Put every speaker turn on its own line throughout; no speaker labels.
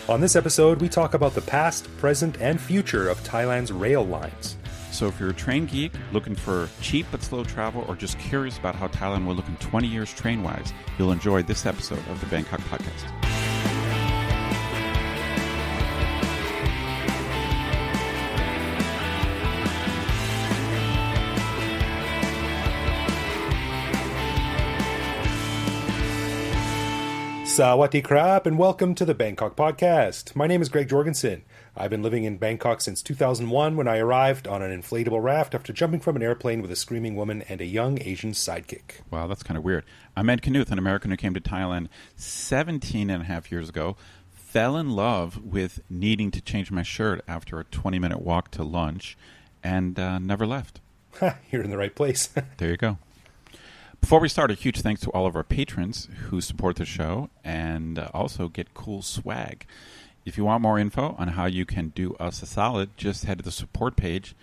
On this episode, we talk about the past, present, and future of Thailand's rail lines.
So if you're a train geek looking for cheap but slow travel, or just curious about how Thailand will look in 20 years train-wise, you'll enjoy this episode of the Bangkok Podcast.
Sawadee krap, and welcome to the Bangkok Podcast. My name is Greg Jorgensen. I've been living in Bangkok since 2001 when I arrived on an inflatable raft after jumping from an airplane with a screaming woman and a young Asian sidekick.
Wow, that's kind of weird. I'm Ed Knuth, an American who came to Thailand 17 and a half years ago, fell in love with needing to change my shirt after a 20-minute walk to lunch, and never left.
You're in the right place.
There you go. Before we start, a huge thanks to all of our patrons who support the show and also get cool swag. If you want more info on how you can do us a solid, just head to the support page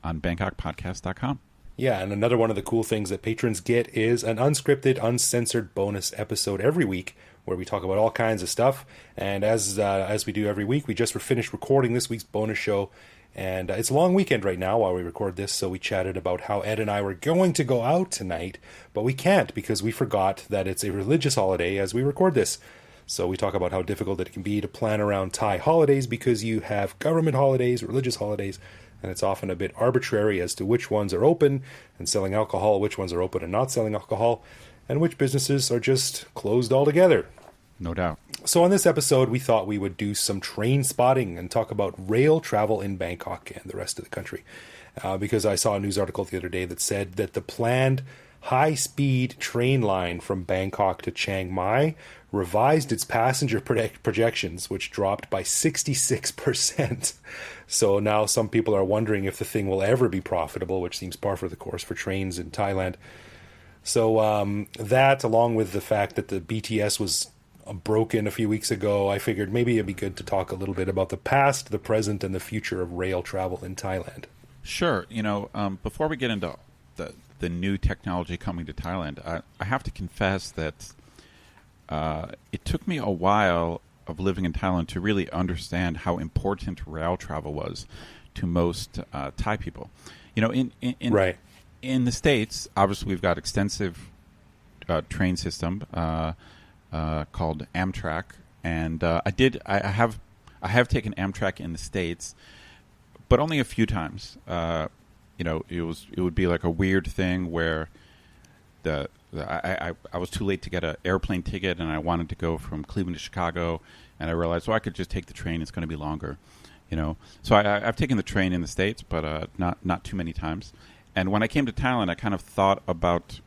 on BangkokPodcast.com.
Yeah, and another one of the cool things that patrons get is an unscripted, uncensored bonus episode every week where we talk about all kinds of stuff. And as we do every week, we just finished recording this week's bonus show. And it's a long weekend right now while we record this, so we chatted about how Ed and I were going to go out tonight, but we can't because we forgot that it's a religious holiday as we record this. So we talk about how difficult it can be to plan around Thai holidays because you have government holidays, religious holidays, and it's often a bit arbitrary as to which ones are open and selling alcohol, which ones are open and not selling alcohol, and which businesses are just closed altogether.
No doubt.
So on this episode, we thought we would do some train spotting and talk about rail travel in Bangkok and the rest of the country. Because I saw a news article the other day that said that the planned high-speed train line from Bangkok to Chiang Mai revised its passenger projections, which dropped by 66%. So now some people are wondering if the thing will ever be profitable, which seems par for the course for trains in Thailand. So that, along with the fact that the BTS was broken a few weeks ago, I figured maybe it'd be good to talk a little bit about the past, the present, and the future of rail travel in Thailand.
Sure. Before we get into the new technology coming to Thailand, I have to confess that it took me a while of living in Thailand to really understand how important rail travel was to most Thai people.
Right.
In the States, obviously we've got extensive train system called Amtrak, and I have taken Amtrak in the States, but only a few times. It would be like a weird thing where I was too late to get an airplane ticket, and I wanted to go from Cleveland to Chicago, and I realized, I could just take the train. It's going to be longer, So I've taken the train in the States, but not too many times. And when I came to Thailand, I kind of thought about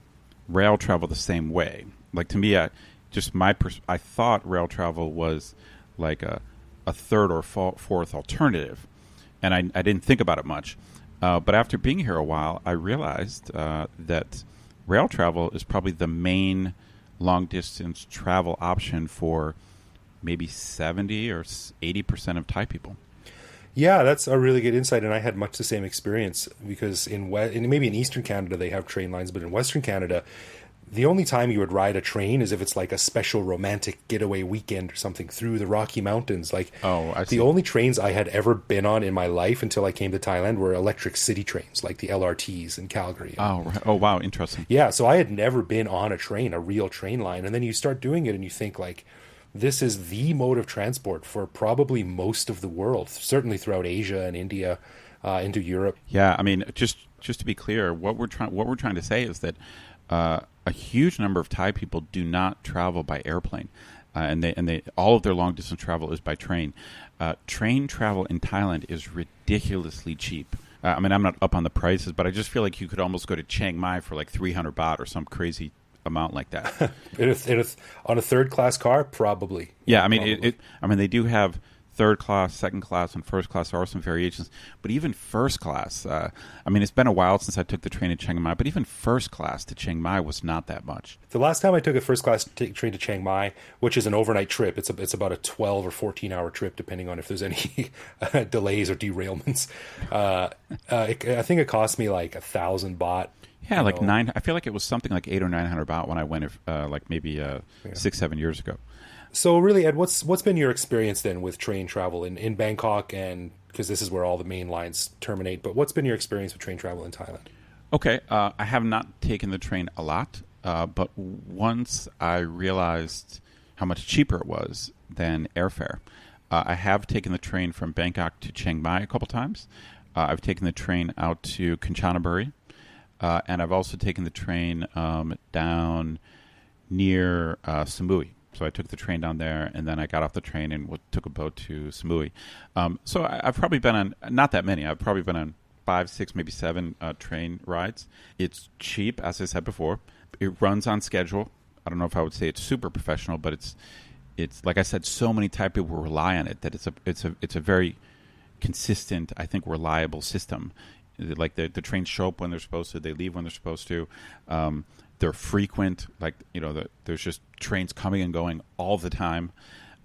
rail travel the same way. Like, to me, I thought rail travel was like a third or fourth alternative, and I didn't think about it much. But after being here a while, I realized that rail travel is probably the main long-distance travel option for maybe 70 or 80% of Thai people.
Yeah, that's a really good insight, and I had much the same experience because maybe in Eastern Canada they have train lines, but in Western Canada, the only time you would ride a train is if it's like a special romantic getaway weekend or something through the Rocky Mountains. I see. The only trains I had ever been on in my life until I came to Thailand were electric city trains, like the LRTs in Calgary.
Oh, right. Oh, wow, interesting.
Yeah, so I had never been on a real train line, and then you start doing it and you think this is the mode of transport for probably most of the world, certainly throughout Asia and India, into Europe.
Yeah, I mean, just to be clear, what we're trying to say is that a huge number of Thai people do not travel by airplane, and they all of their long distance travel is by train. Train travel in Thailand is ridiculously cheap. I'm not up on the prices, but I just feel like you could almost go to Chiang Mai for like 300 baht or some crazy amount like that.
On a third class car, probably.
Yeah, they do have third class, second class, and first class. There are some variations, but even first class, it's been a while since I took the train to Chiang Mai, but even first class to Chiang Mai was not that much.
The last time I took a first class train to Chiang Mai, which is an overnight trip, it's about a 12 or 14 hour trip, depending on if there's any delays or derailments. I think it cost me like 1,000 baht.
Yeah,
you
like
know?
nine. I feel like it was something like 800 or 900 baht when I went, like maybe
Yeah.
6, 7 years ago.
So really, Ed, what's been your experience then with train travel in Bangkok, and because this is where all the main lines terminate, but what's been your experience with train travel in Thailand?
Okay, I have not taken the train a lot, but once I realized how much cheaper it was than airfare, I have taken the train from Bangkok to Chiang Mai a couple times. I've taken the train out to Kanchanaburi, and I've also taken the train down near Samui. So I took the train down there, and then I got off the train and took a boat to Samui. So I've probably been on, not that many, I've probably been on 5, 6, maybe 7 train rides. It's cheap, as I said before. It runs on schedule. I don't know if I would say it's super professional, but it's like I said, so many Thai people rely on it that it's a very consistent, I think, reliable system. Like the trains show up when they're supposed to, they leave when they're supposed to. They're frequent, like, there's just trains coming and going all the time.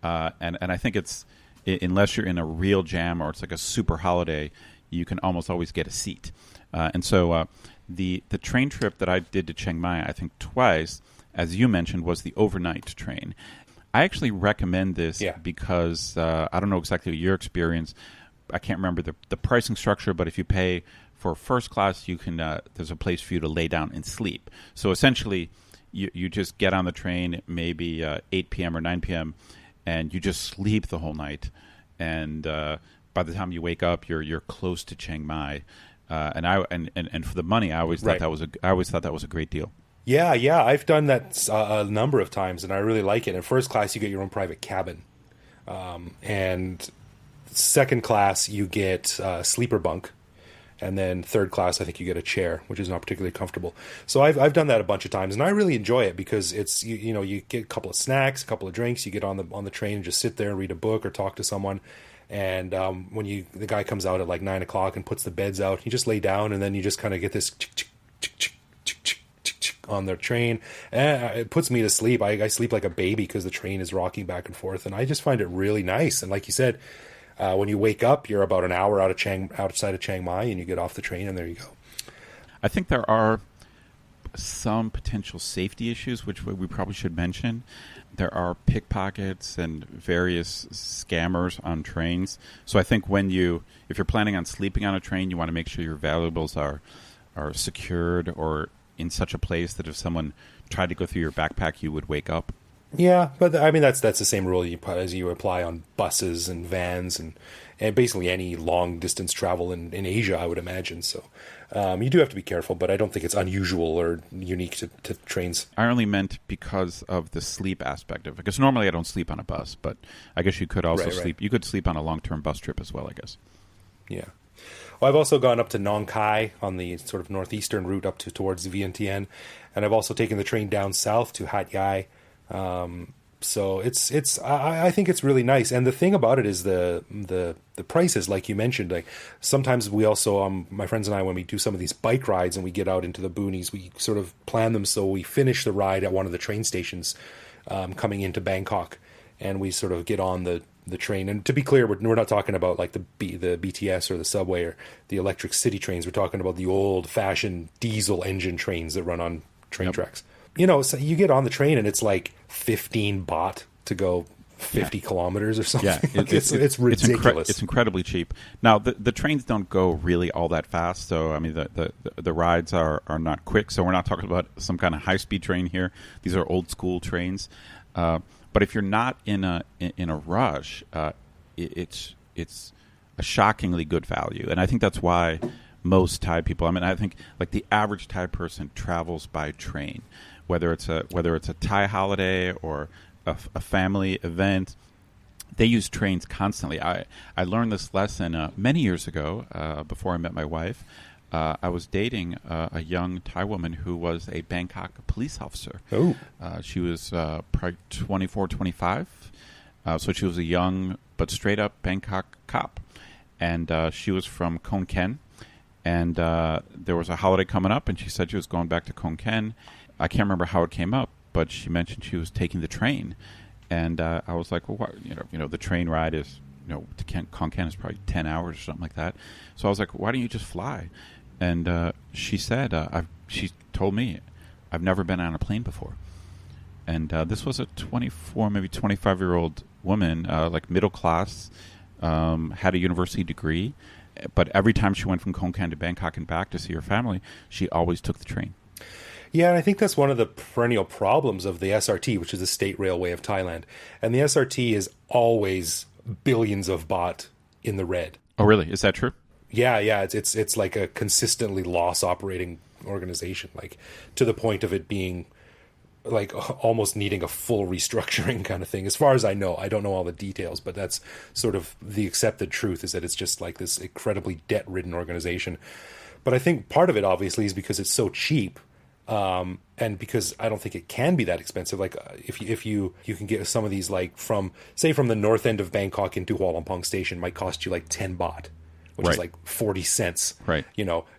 And I think it's, unless you're in a real jam or it's like a super holiday, you can almost always get a seat. And so the train trip that I did to Chiang Mai, I think twice, as you mentioned, was the overnight train. I actually recommend this because I don't know exactly your experience. I can't remember the pricing structure, but if you pay for first class, you can. There's a place for you to lay down and sleep. So essentially, you just get on the train maybe 8 p.m. or 9 p.m. and you just sleep the whole night. And by the time you wake up, you're close to Chiang Mai. And for the money, I always thought that was a great deal.
Yeah, I've done that a number of times, and I really like it. In first class, you get your own private cabin, and second class, you get a sleeper bunk, and then third class, I think you get a chair, which is not particularly comfortable. So I've done that a bunch of times, and I really enjoy it because it's you get a couple of snacks, a couple of drinks, you get on the train and just sit there and read a book or talk to someone. And when the guy comes out at like 9 o'clock and puts the beds out, you just lay down, and then you just kind of get this on the train. It puts me to sleep. I sleep like a baby because the train is rocking back and forth, and I just find it really nice. And like you said, when you wake up, you're about an hour outside of Chiang Mai, and you get off the train, and there you go.
I think there are some potential safety issues, which we probably should mention. There are pickpockets and various scammers on trains. So I think if you're planning on sleeping on a train, you want to make sure your valuables are secured or in such a place that if someone tried to go through your backpack, you would wake up.
Yeah, but I mean that's the same rule as you apply on buses and vans and basically any long distance travel in Asia, I would imagine. So you do have to be careful, but I don't think it's unusual or unique to trains.
I only meant because of the sleep aspect of it. Because normally I don't sleep on a bus, but I guess you could also sleep. Right. You could sleep on a long-term bus trip as well, I guess.
Yeah. Well, I've also gone up to Nong Khai on the sort of northeastern route up towards Vientiane, and I've also taken the train down south to Hat Yai. So I think it's really nice. And the thing about it is the prices, like you mentioned. Like sometimes we also, my friends and I, when we do some of these bike rides and we get out into the boonies, we sort of plan them so we finish the ride at one of the train stations coming into Bangkok, and we sort of get on the train. And to be clear, we're not talking about like the BTS or the subway or the electric city trains. We're talking about the old-fashioned diesel engine trains that run on train tracks. So you get on the train and it's like 15 baht to go 50 kilometers or something. Yeah, it's ridiculous.
It's incredibly cheap. Now, the trains don't go really all that fast. So, I mean, the rides are not quick. So we're not talking about some kind of high-speed train here. These are old-school trains. But if you're not in a rush, it's a shockingly good value. And I think that's why most Thai people, I think like the average Thai person travels by train. Whether it's a Thai holiday or a family event, they use trains constantly. I learned this lesson many years ago before I met my wife. I was dating a young Thai woman who was a Bangkok police officer.
Oh.
She was probably 24, 25. So she was a young but straight-up Bangkok cop. And she was from Khon Kaen. And there was a holiday coming up, and she said she was going back to Khon Kaen. I can't remember how it came up, but she mentioned she was taking the train, and I was like, "Well, what, the train ride is, to Khon Kaen is probably 10 hours or something like that." So I was like, "Why don't you just fly?" And she said, she told me, I've never been on a plane before. And this was a 24, maybe 25-year-old woman, like middle class, had a university degree. But every time she went from Khon Kaen to Bangkok and back to see her family, she always took the train.
Yeah, and I think that's one of the perennial problems of the SRT, which is the State Railway of Thailand. And the SRT is always billions of baht in the red.
Oh, really? Is that true?
Yeah. It's like a consistently loss operating organization, like to the point of it being like almost needing a full restructuring kind of thing. As far as I know, I don't know all the details, but that's sort of the accepted truth, is that it's just like this incredibly debt-ridden organization. But I think part of it obviously is because it's so cheap. And because I don't think it can be that expensive. Like if you can get some of these, like from the north end of Bangkok into Hua Lamphong station might cost you like 10 baht, which is like 40 cents.
Right.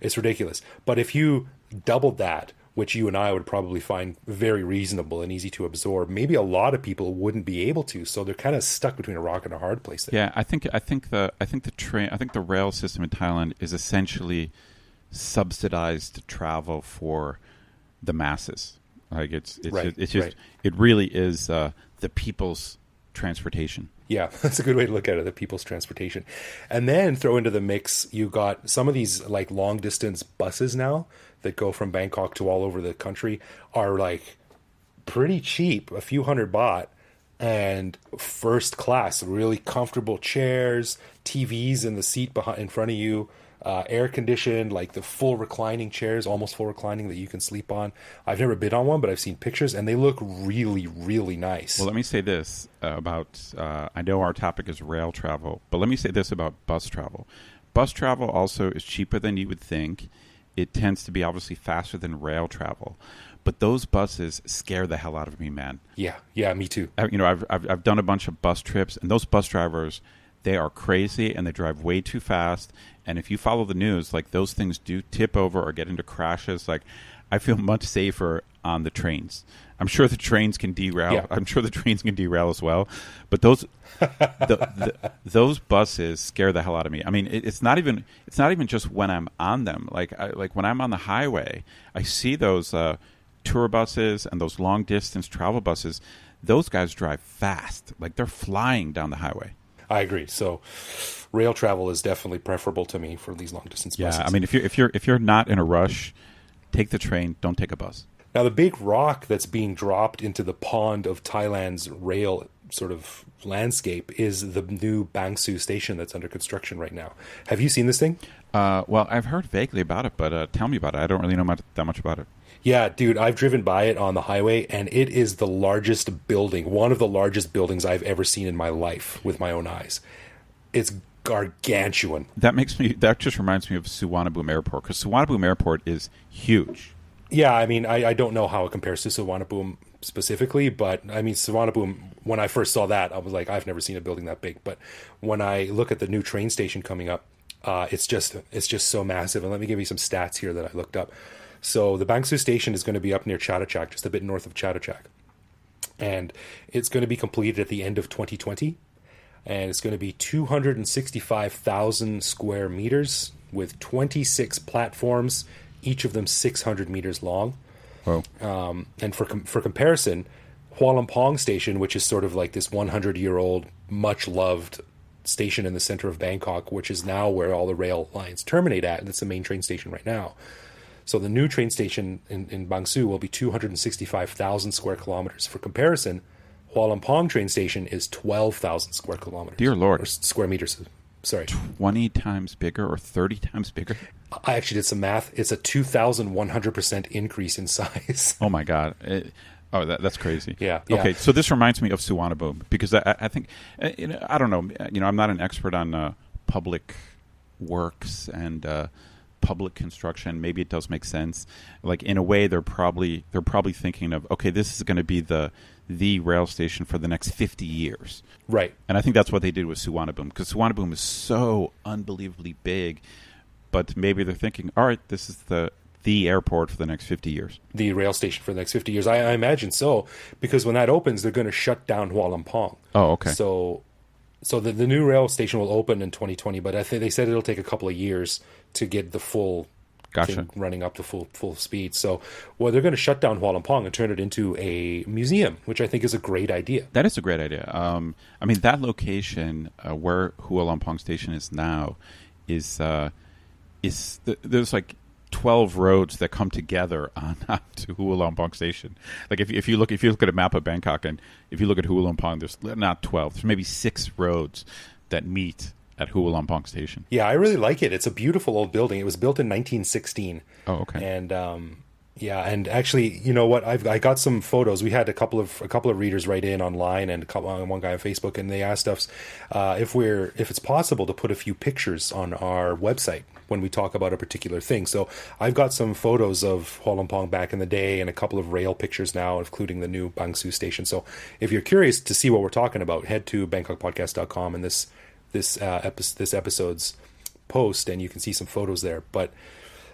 It's ridiculous. But if you doubled that, which you and I would probably find very reasonable and easy to absorb, maybe a lot of people wouldn't be able to. So they're kind of stuck between a rock and a hard place there.
Yeah, I think the rail system in Thailand is essentially subsidized travel for the masses. Like it really is the people's transportation.
Yeah, that's a good way to look at it, the people's transportation. And then throw into the mix, you got some of these like long distance buses now that go from Bangkok to all over the country are like pretty cheap, a few hundred baht, and first class, really comfortable chairs, TVs in the seat in front of you, air conditioned, like the full reclining chairs, almost full reclining that you can sleep on. I've never been on one, but I've seen pictures and they look really, really nice.
Well, let me say this about, I know our topic is rail travel, but let me say this about bus travel. Bus travel also is cheaper than you would think. It tends to be obviously faster than rail travel. But those buses scare the hell out of me, man.
Yeah, me too.
I've done a bunch of bus trips, and those bus drivers, they are crazy and they drive way too fast. And if you follow the news, like those things do tip over or get into crashes. Like I feel much safer on the trains. I'm sure the trains can derail. Yeah. I'm sure the trains can derail as well. But those those buses scare the hell out of me. I mean, it's not even just when I'm on them. Like when I'm on the highway, I see those tour buses and those long distance travel buses. Those guys drive fast. Like they're flying down the highway.
I agree. So rail travel is definitely preferable to me for these long distance buses.
Yeah, I mean, if you're not in a rush, take the train. Don't take a bus.
Now, the big rock that's being dropped into the pond of Thailand's rail sort of landscape is the new Bang Sue station that's under construction right now. Have you seen this thing?
Well, I've heard vaguely about it, but tell me about it. I don't really know that much about it.
Yeah, dude, I've driven by it on the highway, and it is the largest building, one of the largest buildings I've ever seen in my life with my own eyes. It's gargantuan.
That just reminds me of Suvarnabhumi Airport, because Suvarnabhumi Airport is huge.
Yeah, I mean, I don't know how it compares to Suvarnabhumi specifically, but I mean, Suvarnabhumi, when I first saw that, I was like, I've never seen a building that big. But when I look at the new train station coming up, it's just so massive. And let me give you some stats here that I looked up. So the Bang Sue station is going to be up near Chatuchak, just a bit north of Chatuchak. And it's going to be completed at the end of 2020. And it's going to be 265,000 square meters with 26 platforms, each of them 600 meters long.
Wow.
And for comparison, Hua Lamphong station, which is sort of like this 100-year-old, much-loved station in the center of Bangkok, which is now where all the rail lines terminate at, and it's the main train station right now. So the new train station in Bang Sue will be 265,000 square kilometers. For comparison, Hua Lamphong train station is 12,000 square kilometers.
Dear Lord.
Or square meters. Sorry.
20 times bigger or 30 times bigger?
I actually did some math. It's a 2,100% increase in size.
Oh, my God. That's crazy.
Yeah.
Okay, so this reminds me of Suvarnabhumi, because I think, I don't know, I'm not an expert on public works and public construction. Maybe it does make sense. Like in a way, they're probably thinking of, okay, this is going to be the rail station for the next 50 years.
Right.
And I think that's what they did with Suvarnabhumi, because Suvarnabhumi is so unbelievably big. But maybe they're thinking, all right, this is the airport for the next 50 years. The
rail station for the next 50 years. I imagine so, because when that opens, they're going to shut down Hua Lamphong.
Oh, okay.
So the new rail station will open in 2020, but I think they said it'll take a couple of years to get the full
Gotcha.
thing running up to full speed. So, well, they're going to shut down Hualampong and turn it into a museum, which I think is a great idea.
That is a great idea. I mean, that location where Hualampong Station is now there's like 12 roads that come together on up to Hualampong Station. Like if you look at a map of Bangkok and if you look at Hualampong, there's not 12. There's maybe 6 roads that meet at Hualampong Station.
Yeah, I really like it. It's a beautiful old building. It was built in 1916.
Oh, okay.
And yeah, and actually, you know what? I got some photos. We had a couple of readers write in online, and one guy on Facebook, and they asked us if it's possible to put a few pictures on our website when we talk about a particular thing. So I've got some photos of Hualampong back in the day, and a couple of rail pictures now, including the new Bangsu station. So if you're curious to see what we're talking about, head to bangkokpodcast.com and this episode's post, and you can see some photos there. But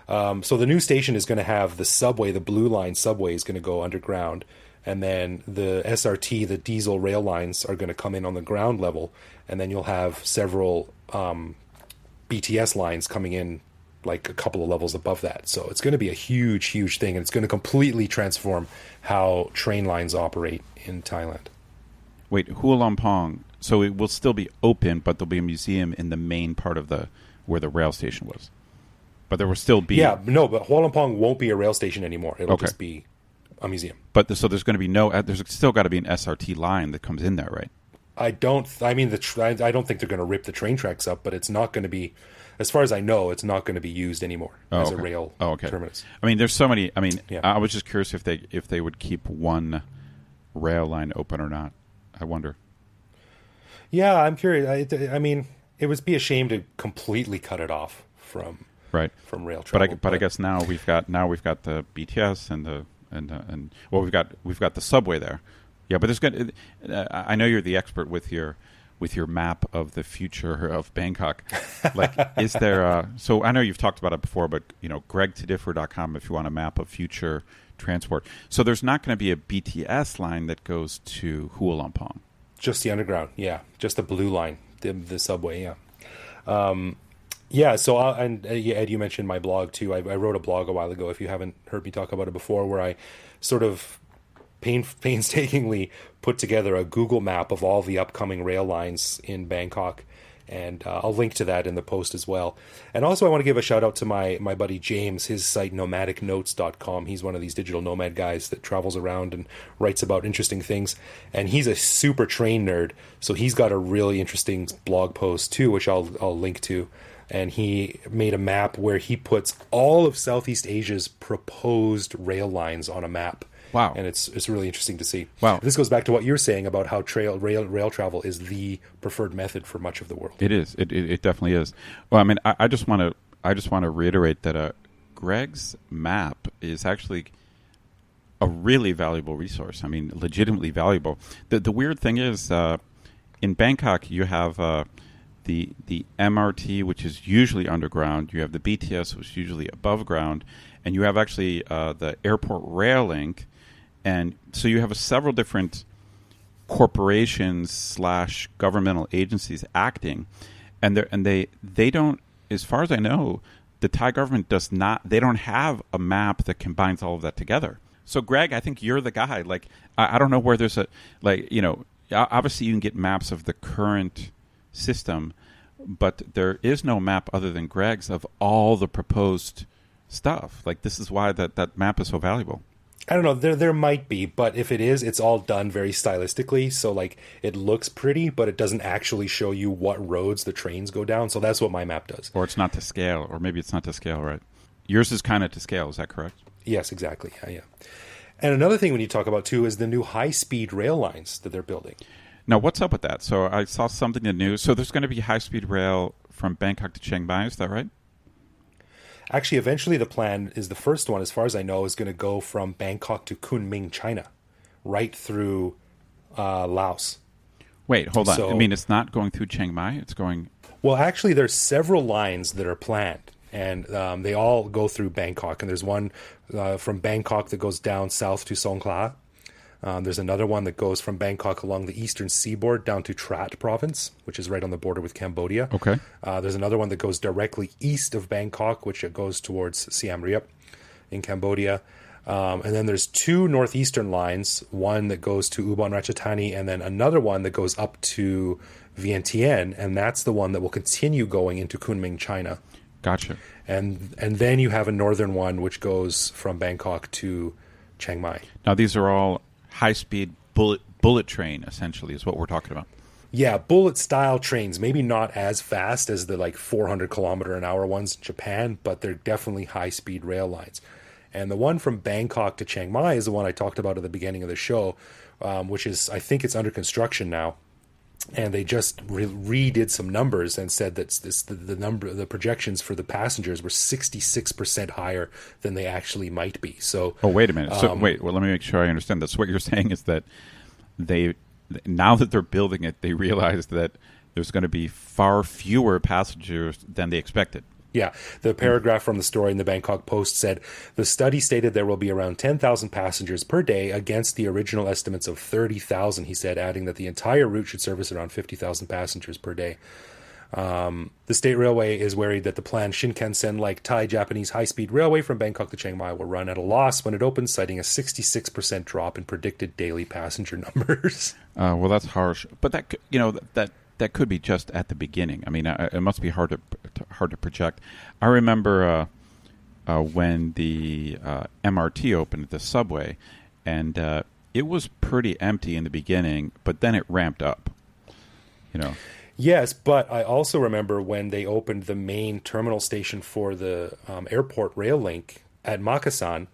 so the new station is going to have the subway, the Blue Line subway is going to go underground, and then the SRT, the diesel rail lines, are going to come in on the ground level, and then you'll have several BTS lines coming in like a couple of levels above that. So it's going to be a huge thing, and it's going to completely transform how train lines operate in Thailand.
Wait, Hualampong. So it will still be open, but there'll be a museum in the main part of where the rail station was. But there will still be...
Yeah, no, but Hualampong won't be a rail station anymore. It'll just be a museum.
But so there's going to be there's still got to be an SRT line that comes in there, right?
I don't think they're going to rip the train tracks up, but it's not going to be, as far as I know, it's not going to be used anymore as a rail terminus.
I mean, there's so many... I mean,
yeah.
I was just curious if they would keep one rail line open or not. I wonder.
Yeah, I'm curious. I mean, it would be a shame to completely cut it off from rail travel.
But I guess now we've got the BTS and we've got the subway there. Yeah, but there's going. I know you're the expert with your map of the future of Bangkok. Like, is there? So I know you've talked about it before, but GregTodiffer.com if you want a map of future transport. So there's not going to be a BTS line that goes to Hualampong.
Just the underground, yeah. Just the Blue Line, the subway, yeah. Yeah, so, Ed, you mentioned my blog, too. I wrote a blog a while ago, if you haven't heard me talk about it before, where I sort of painstakingly put together a Google map of all the upcoming rail lines in Bangkok. And I'll link to that in the post as well. And also I want to give a shout out to my buddy James, his site nomadicnotes.com. He's one of these digital nomad guys that travels around and writes about interesting things. And he's a super train nerd, so he's got a really interesting blog post too, which I'll link to. And he made a map where he puts all of Southeast Asia's proposed rail lines on a map.
Wow.
And it's really interesting to see.
Wow.
This goes back to what you're saying about how rail travel is the preferred method for much of the world.
It is. It definitely is. Well, I mean, I just want to reiterate that Greg's map is actually a really valuable resource. I mean, legitimately valuable. The weird thing is, in Bangkok, you have the MRT, which is usually underground. You have the BTS, which is usually above ground, and you have actually the airport rail link. And so you have several different corporations / governmental agencies acting, and they don't, as far as I know, the Thai government does not. They don't have a map that combines all of that together. So, Greg, I think you're the guy. Like, I don't know where there's obviously you can get maps of the current system, but there is no map other than Greg's of all the proposed stuff. Like, this is why that map is so valuable.
I don't know. There might be, but if it is, it's all done very stylistically. So like it looks pretty, but it doesn't actually show you what roads the trains go down. So that's what my map does.
Or it's not to scale, or maybe it's not to scale, right? Yours is kind of to scale. Is that correct?
Yes, exactly. Yeah. And another thing we need to talk about too is the new high-speed rail lines that they're building.
Now, what's up with that? So I saw something in the news. So there's going to be high-speed rail from Bangkok to Chiang Mai. Is that right?
Actually, eventually the plan is the first one, as far as I know, is going to go from Bangkok to Kunming, China, right through Laos.
Wait, hold on. So, I mean, it's not going through Chiang Mai? It's going...
Well, actually, there's several lines that are planned, and they all go through Bangkok. And there's one from Bangkok that goes down south to Songkhla. There's another one that goes from Bangkok along the eastern seaboard down to Trat province, which is right on the border with Cambodia.
Okay.
There's another one that goes directly east of Bangkok, which it goes towards Siem Reap in Cambodia. And then there's two northeastern lines, one that goes to Ubon Ratchathani, and then another one that goes up to Vientiane, and that's the one that will continue going into Kunming, China.
Gotcha.
And then you have a northern one which goes from Bangkok to Chiang Mai.
Now, these are all high-speed bullet train, essentially, is what we're talking about.
Yeah, bullet-style trains. Maybe not as fast as the 400-kilometer-an-hour ones in Japan, but they're definitely high-speed rail lines. And the one from Bangkok to Chiang Mai is the one I talked about at the beginning of the show, which is, I think it's under construction now. And they just redid some numbers and said that the projections for the passengers were 66% higher than they actually might be. So,
wait a minute. So let me make sure I understand this. What you're saying is that now that they're building it, they realized that there's going to be far fewer passengers than they expected.
Yeah, the paragraph from the story in the Bangkok Post said, the study stated there will be around 10,000 passengers per day against the original estimates of 30,000, he said, adding that the entire route should service around 50,000 passengers per day. The State Railway is worried that the planned Shinkansen-like Thai-Japanese high-speed railway from Bangkok to Chiang Mai will run at a loss when it opens, citing a 66% drop in predicted daily passenger numbers.
Well, that's harsh. But that could be just at the beginning. I mean, it must be hard to project. I remember when the MRT opened, the subway, and it was pretty empty in the beginning, but then it ramped up.
Yes, but I also remember when they opened the main terminal station for the airport rail link at Makasan.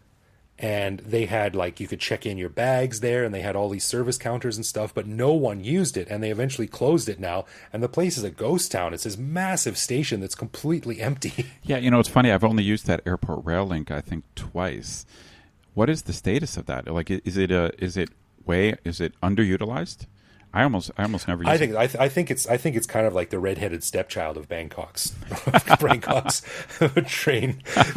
And they had you could check in your bags there, and they had all these service counters and stuff, but no one used it, and they eventually closed it now. And the place is a ghost town. It's this massive station that's completely empty.
Yeah, it's funny. I've only used that airport rail link, I think, twice. What is the status of that? Is it underutilized? I almost never use it.
I think it's kind of like the redheaded stepchild of Bangkok's train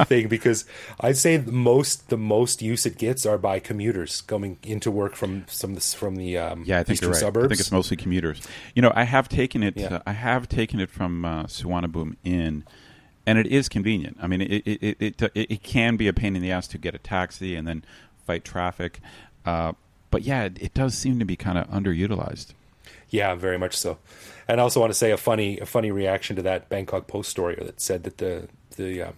thing, because I'd say the most use it gets are by commuters coming into work from the
I think
eastern
you're right.
suburbs.
I think it's mostly commuters. I have taken it.
Yeah.
I have taken it from Suvarnabhumi in, and it is convenient. I mean, it can be a pain in the ass to get a taxi and then fight traffic. But yeah, it does seem to be kind of underutilized.
Yeah, very much so. And I also want to say a funny reaction to that Bangkok Post story that said that the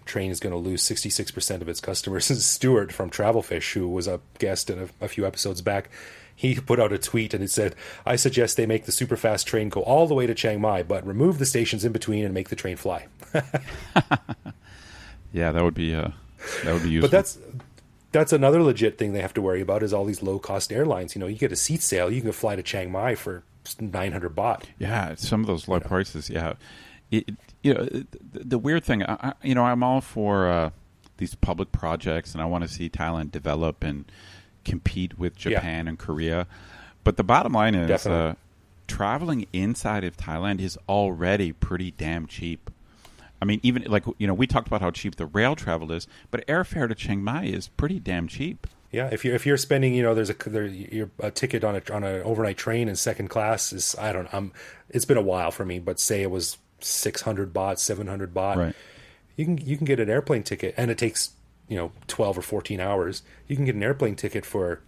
train is going to lose 66% of its customers. Stuart from Travelfish, who was a guest in a few episodes back, he put out a tweet and it said, "I suggest they make the superfast train go all the way to Chiang Mai, but remove the stations in between and make the train fly."
Yeah, that would be useful.
But that's another legit thing they have to worry about, is all these low-cost airlines. You get a seat sale, you can fly to Chiang Mai for 900 baht.
Yeah, some of those low prices, yeah. The weird thing, I'm all for these public projects, and I want to see Thailand develop and compete with Japan and Korea. But the bottom line is traveling inside of Thailand is already pretty damn cheap. I mean, even we talked about how cheap the rail travel is, but airfare to Chiang Mai is pretty damn cheap. Yeah,
if you're spending, there's a ticket on an overnight train in second class is, it's been a while for me, but say it was 600 baht, 700 baht.
Right.
You can get an airplane ticket, and it takes 12 or 14 hours. You can get an airplane ticket for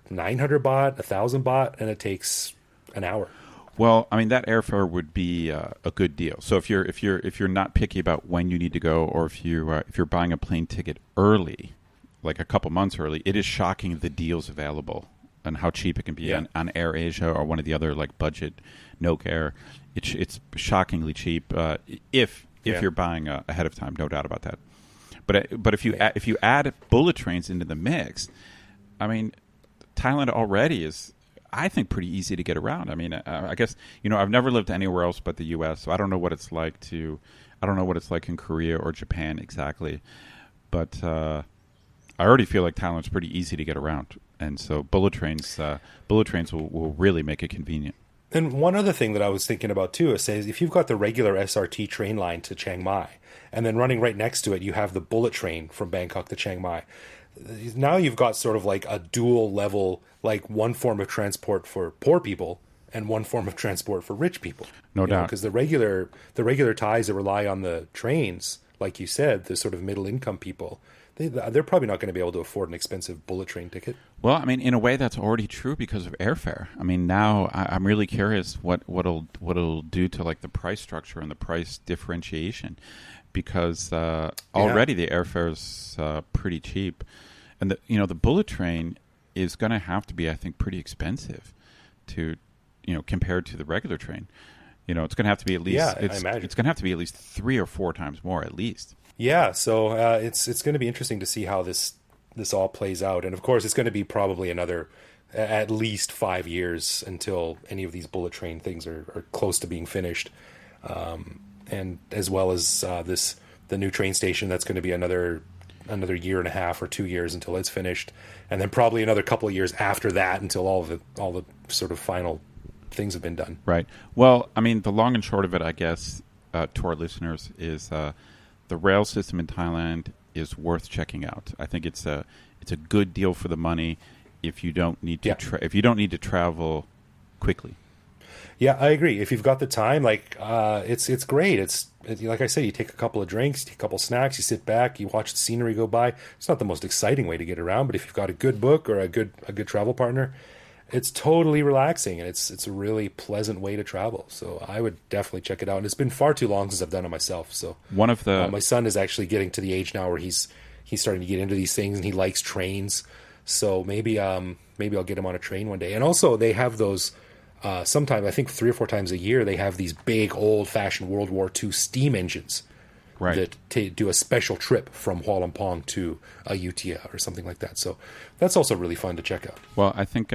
900 baht, 1,000 baht, and it takes an hour.
Well, I mean, that airfare would be a good deal. So if you're not picky about when you need to go, or if you're buying a plane ticket early, like a couple months early, it is shocking the deals available and how cheap it can be on AirAsia or one of the other budget Nok Air. It's shockingly cheap if you're buying ahead of time, no doubt about that. But if you add bullet trains into the mix, I mean, Thailand already is, I think, pretty easy to get around. I mean, I guess I've never lived anywhere else but the U.S., so I don't know what it's like in Korea or Japan exactly. But I already feel like Thailand's pretty easy to get around, and so bullet trains will really make it convenient.
And one other thing that I was thinking about too is, if you've got the regular SRT train line to Chiang Mai, and then running right next to it, you have the bullet train from Bangkok to Chiang Mai. now you've got sort of like a dual level, like one form of transport for poor people and one form of transport for rich people.
No doubt.
Because the regular Thais that rely on the trains, like you said, the sort of middle income people, they're probably not going to be able to afford an expensive bullet train ticket.
Well, I mean, in a way, that's already true because of airfare. I mean, now I'm really curious what it'll do to like the price structure and the price differentiation, because already the airfare is pretty cheap, and the bullet train is going to have to be, I think, pretty expensive to compared to the regular train. It's going to have to be at least
I imagine
it's going to have to be at least 3 or 4 times more at least.
Yeah, so it's going to be interesting to see how this all plays out, and of course it's going to be probably another at least 5 years until any of these bullet train things are close to being finished, and as well as the new train station, that's going to be another year and a half or 2 years until it's finished, and then probably another couple of years after that until all the sort of final things have been done. Right.
Well, I mean, the long and short of it, I guess, to our listeners is. The rail system in Thailand is worth checking out. I think it's a good deal for the money if you don't need to travel quickly.
Yeah, I agree. If you've got the time, like it's great. It's like I said, you take a couple of drinks, take a couple of snacks, you sit back, you watch the scenery go by. It's not the most exciting way to get around, but if you've got a good book or a good travel partner, it's totally relaxing, and it's a really pleasant way to travel. So I would definitely check it out. And it's been far too long since I've done it myself. So my son is actually getting to the age now where he's starting to get into these things, and he likes trains. So maybe I'll get him on a train one day. And also they have those sometimes, I think 3 or 4 times a year, they have these big old-fashioned World War II steam engines that do a special trip from Hua Lamphong to Ayutthaya or something like that. So that's also really fun to check out.
Well, I think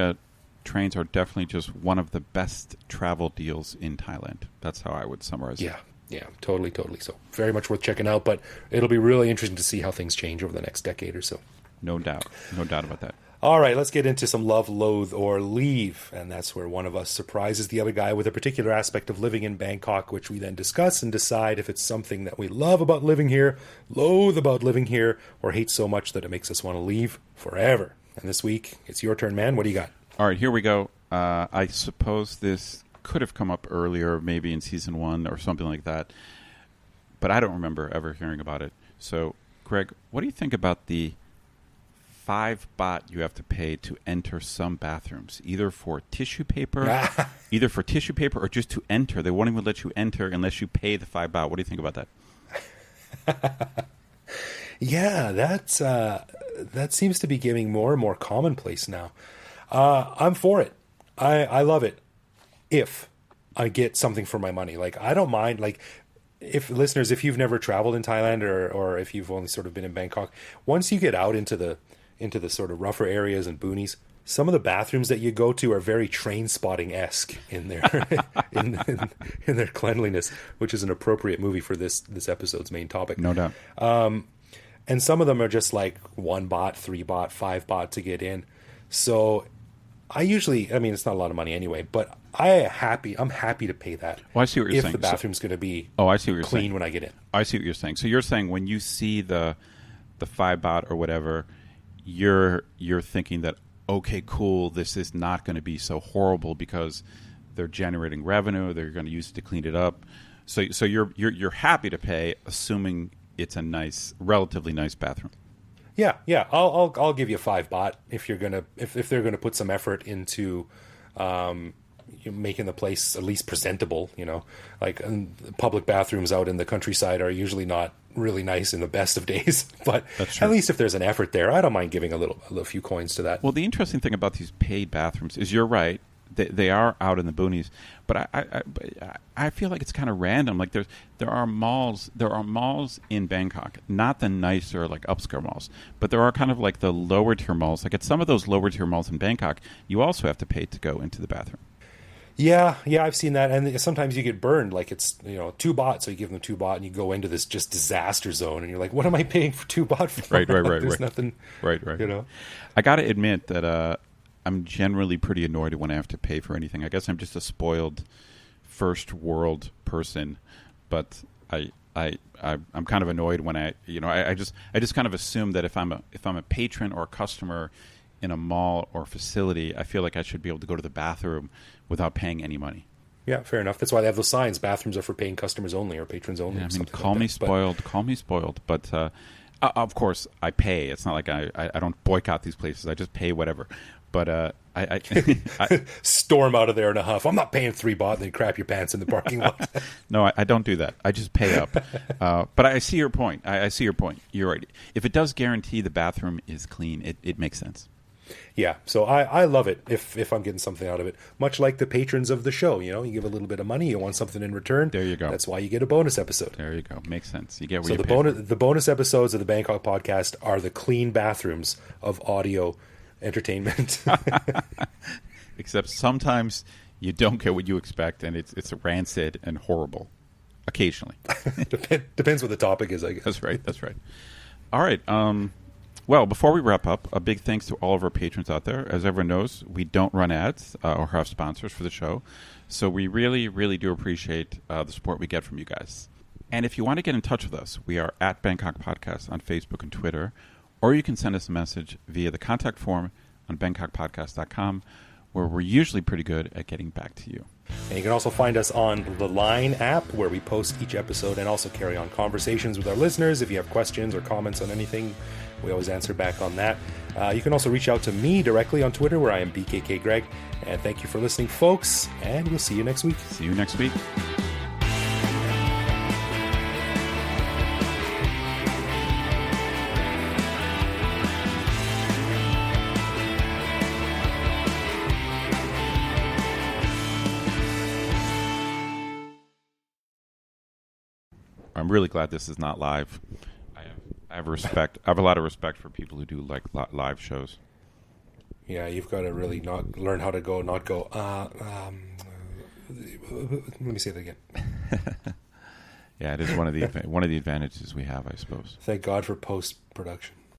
trains are definitely just one of the best travel deals in Thailand. That's how I would summarize it.
Yeah, totally. So very much worth checking out, but it'll be really interesting to see how things change over the next decade or so.
No doubt about that.
All right, let's get into some love, loathe, or leave. And that's where one of us surprises the other guy with a particular aspect of living in Bangkok, which we then discuss and decide if it's something that we love about living here, loathe about living here, or hate so much that it makes us want to leave forever. And this week, it's your turn, man. What do you got?
All right, here we go. I suppose this could have come up earlier, maybe in season 1 or something like that, but I don't remember ever hearing about it. So, Greg, what do you think about the 5 baht you have to pay to enter some bathrooms, either for tissue paper or just to enter? They won't even let you enter unless you pay the 5 baht. What do you think about that?
Yeah, that seems to be getting more and more commonplace now. I'm for it. I love it if I get something for my money. Like, I don't mind. Like, if listeners, if you've never traveled in Thailand or if you've only sort of been in Bangkok, once you get out into the sort of rougher areas and boonies, some of the bathrooms that you go to are very Trainspotting-esque in their in their cleanliness, which is an appropriate movie for this episode's main topic.
No doubt.
And some of them are just like 1 baht, 3 baht, 5 baht to get in. So I mean, it's not a lot of money anyway, but I'm happy to pay that.
Well, I see what you're saying.
If the bathroom's going to be
I see what you're
clean
saying.
when I get in.
I see what you're saying. So you're saying when you see the 5 baht or whatever, you're thinking that, okay, cool, this is not going to be so horrible because they're generating revenue, they're going to use it to clean it up. So you're happy to pay, assuming it's a relatively nice bathroom.
Yeah. I'll give you 5 baht if they're gonna put some effort into making the place at least presentable. Like public bathrooms out in the countryside are usually not really nice in the best of days, but at least if there's an effort there, I don't mind giving a few coins to that.
Well, the interesting thing about these paid bathrooms is you're right. They are out in the boonies, but I feel like it's kind of random. Like there are malls in Bangkok, not the nicer like upscale malls, but there are kind of like the lower tier malls. Like at some of those lower tier malls in Bangkok, you also have to pay to go into the bathroom.
Yeah, I've seen that, and sometimes you get burned. Like it's 2 baht, so you give them 2 baht, and you go into this just disaster zone, and you're like, "What am I paying for 2 baht for?"
Right.
There's nothing.
Right. I got to admit that I'm generally pretty annoyed when I have to pay for anything. I guess I'm just a spoiled first world person, but I I'm kind of annoyed when I just kind of assume that if I'm a patron or a customer in a mall or facility, I feel like I should be able to go to the bathroom without paying any money.
Yeah, fair enough. That's why they have those signs. Bathrooms are for paying customers only or patrons only.
Yeah, I mean,
call me
spoiled. But of course, I pay. It's not like I don't boycott these places. I just pay whatever. But I
storm out of there in a huff. I'm not paying $3 and then crap your pants in the parking lot.
No, I don't do that. I just pay up. But I see your point. I see your point. You're right. If it does guarantee the bathroom is clean, it makes sense.
Yeah, so I love it if I'm getting something out of it. Much like the patrons of the show, you give a little bit of money, you want something in return.
There you go.
That's why you get a bonus episode.
There you go. Makes sense. You get what
so
you
pay. The bonus episodes of the Bangkok podcast are the clean bathrooms of audio entertainment.
Except sometimes you don't get what you expect, and it's rancid and horrible. Occasionally.
Depends what the topic is, I guess.
That's right. All right. Well, before we wrap up, a big thanks to all of our patrons out there. As everyone knows, we don't run ads or have sponsors for the show. So we really, really do appreciate the support we get from you guys. And if you want to get in touch with us, we are at Bangkok Podcast on Facebook and Twitter, or you can send us a message via the contact form on bangkokpodcast.com, where we're usually pretty good at getting back to you.
And you can also find us on the Line app, where we post each episode and also carry on conversations with our listeners. If you have questions or comments on anything, we always answer back on that. You can also reach out to me directly on Twitter, where I am BKK Greg. And thank you for listening, folks, and we'll see you next week.
See you next week. I'm really glad this is not live. I have respect. I have a lot of respect for people who do like live shows.
Yeah, you've got to really learn how to not go. Let me say that again.
Yeah, it is one of the advantages we have, I suppose.
Thank God for post-production.